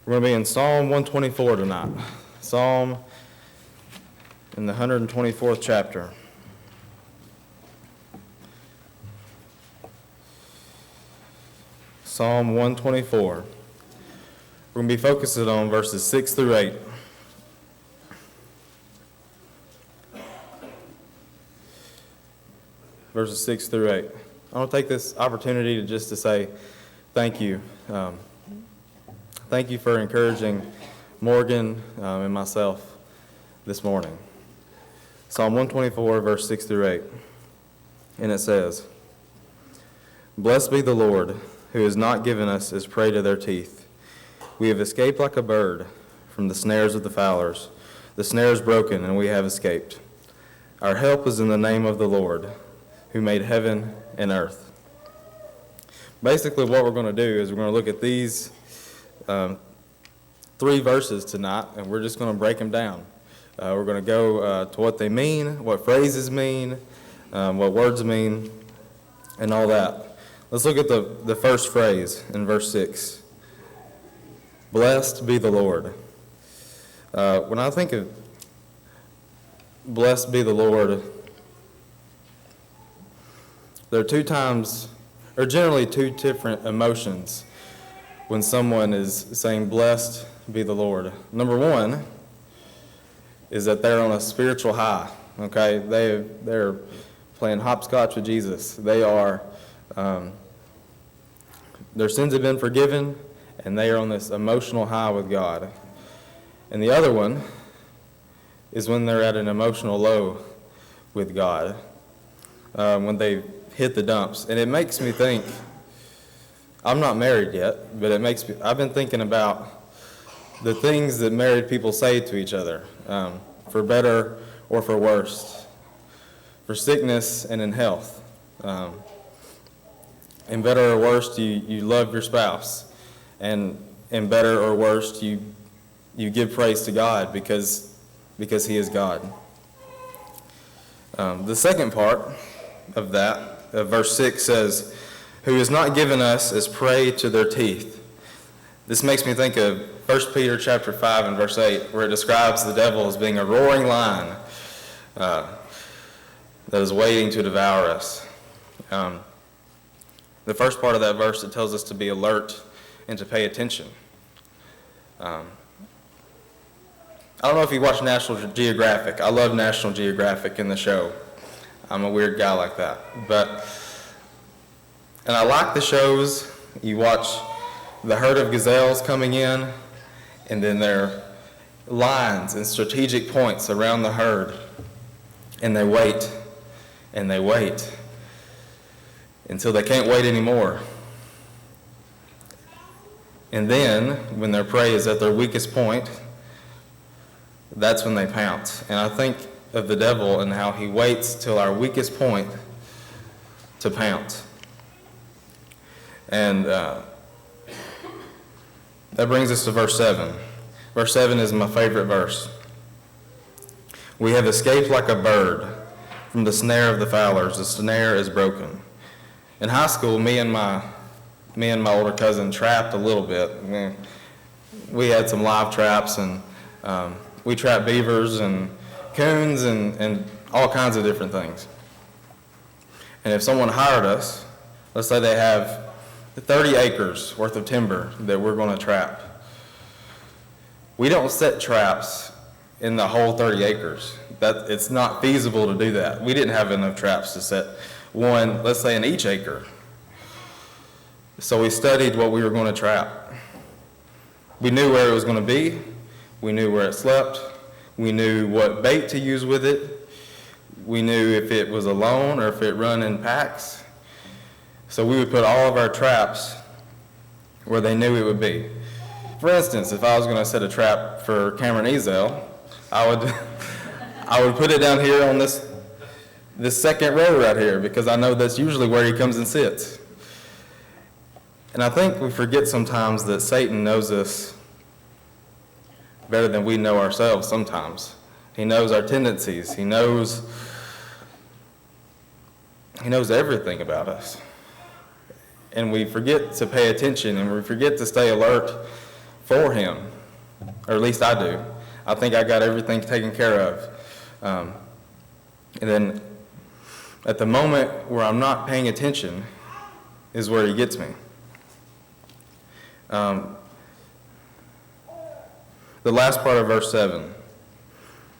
We're going to be in Psalm 124 tonight. Psalm in the 124th chapter. Psalm 124. We're going to be focusing on verses 6 through 8. Verses 6 through 8. I want to take this opportunity to say thank you. Thank you for encouraging Morgan and myself this morning. Psalm 124, verse 6 through 8. And it says, "Blessed be the Lord, who has not given us as prey to their teeth. We have escaped like a bird from the snares of the fowlers. The snare is broken, and we have escaped. Our help is in the name of the Lord, who made heaven and earth." Basically, what we're going to do is we're going to look at these 3 verses tonight, and we're just going to break them down. We're going to go to what they mean, what phrases mean, what words mean, and all that. Let's look at the first phrase in verse 6. Blessed be the Lord. When I think of blessed be the Lord, there are generally 2 different emotions when someone is saying, blessed be the Lord. Number 1 is that they're on a spiritual high, okay? They're playing hopscotch with Jesus. They are, their sins have been forgiven, and they are on this emotional high with God. And the other one is when they're at an emotional low with God, when they hit the dumps. And it makes me think, I'm not married yet, but I've been thinking about the things that married people say to each other, for better or for worse, for sickness and in health. In better or worse, you love your spouse, and in better or worse, you give praise to God because He is God. The second part of that, verse 6 says, "Who has not given us as prey to their teeth." This makes me think of 1 Peter chapter 5 and verse 8, where it describes the devil as being a roaring lion that is waiting to devour us. The first part of that verse, it tells us to be alert and to pay attention. I don't know if you watch National Geographic. I love National Geographic in the show. I'm a weird guy like that. And I like the shows. You watch the herd of gazelles coming in, and then there are lines and strategic points around the herd, and they wait, and they wait, until they can't wait anymore. And then, when their prey is at their weakest point, that's when they pounce. And I think of the devil and how he waits till our weakest point to pounce. And that brings us to verse 7. Verse 7 is my favorite verse. "We have escaped like a bird from the snare of the fowlers. The snare is broken." In high school, me and my older cousin trapped a little bit. We had some live traps, and we trapped beavers and coons and all kinds of different things. And if someone hired us, let's say they have 30 acres worth of timber that we're going to trap, we don't set traps in the whole 30 acres. It's not feasible to do that. We didn't have enough traps to set one, let's say, in each acre. So we studied what we were going to trap. We knew where it was going to be. We knew where it slept. We knew what bait to use with it. We knew if it was alone or if it run in packs. So we would put all of our traps where they knew it would be. For instance, if I was going to set a trap for Cameron Ezel, I would put it down here on this second row right here, because I know that's usually where he comes and sits. And I think we forget sometimes that Satan knows us better than we know ourselves sometimes. He knows our tendencies. He knows everything about us. And we forget to pay attention, and we forget to stay alert for him, or at least I do. I think I got everything taken care of. And then at the moment where I'm not paying attention is where he gets me. The last part of verse 7,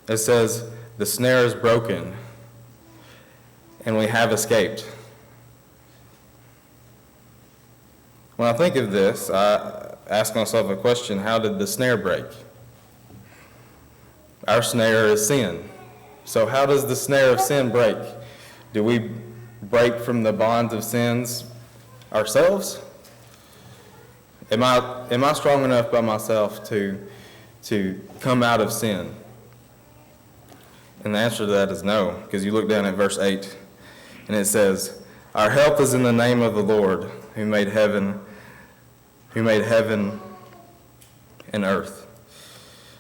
it says, the snare is broken and we have escaped. When I think of this, I ask myself a question: how did the snare break? Our snare is sin. So how does the snare of sin break? Do we break from the bonds of sins ourselves? Am I strong enough by myself to come out of sin? And the answer to that is no, because you look down at verse 8, and it says, our help is in the name of the Lord, who made heaven and earth.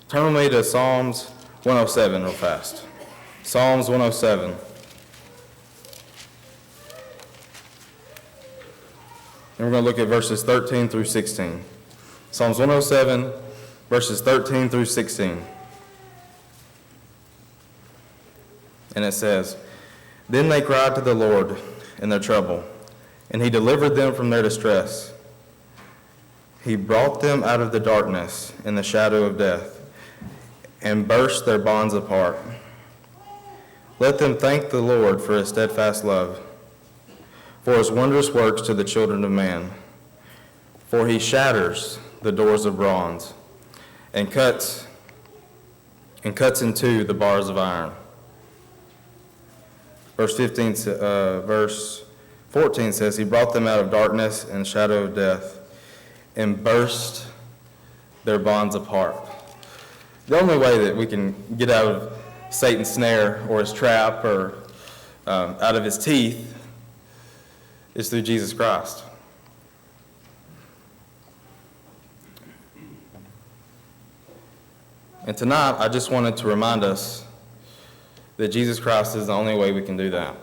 Turn with me to Psalms 107 real fast. Psalms 107. And we're going to look at verses 13 through 16. Psalms 107, verses 13 through 16. And it says, then they cried to the Lord in their trouble, and he delivered them from their distress. He brought them out of the darkness and the shadow of death, and burst their bonds apart. Let them thank the Lord for his steadfast love, for his wondrous works to the children of man. For he shatters the doors of bronze, and cuts in two the bars of iron. Verse 14 says, he brought them out of darkness and shadow of death, and burst their bonds apart. The only way that we can get out of Satan's snare or his trap or out of his teeth is through Jesus Christ. And tonight, I just wanted to remind us that Jesus Christ is the only way we can do that.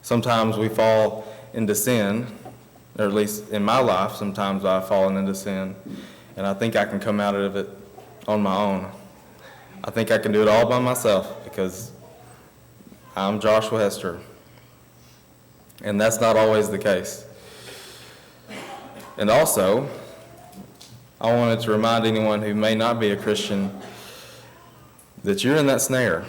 Sometimes we fall into sin, or at least in my life, sometimes I've fallen into sin, and I think I can come out of it on my own. I think I can do it all by myself because I'm Joshua Hester, and that's not always the case. And also, I wanted to remind anyone who may not be a Christian that you're in that snare,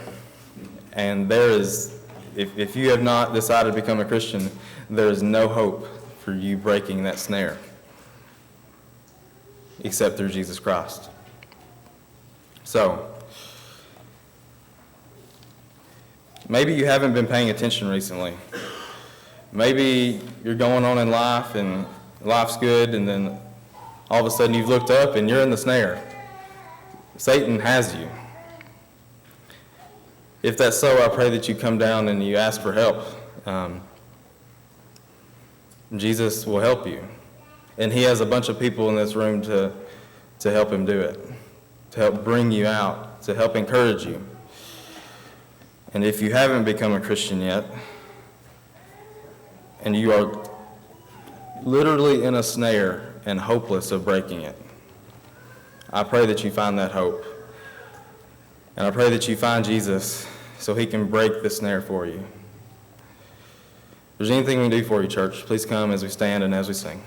and there is, if you have not decided to become a Christian, there is no hope for you breaking that snare except through Jesus Christ. So, maybe you haven't been paying attention recently. Maybe you're going on in life and life's good, and then all of a sudden you've looked up and you're in the snare. Satan has you. If that's so, I pray that you come down and you ask for help. Jesus will help you. And he has a bunch of people in this room to help him do it, to help bring you out, to help encourage you. And if you haven't become a Christian yet, and you are literally in a snare and hopeless of breaking it, I pray that you find that hope. And I pray that you find Jesus so he can break the snare for you. If there's anything we can do for you, church, please come as we stand and as we sing.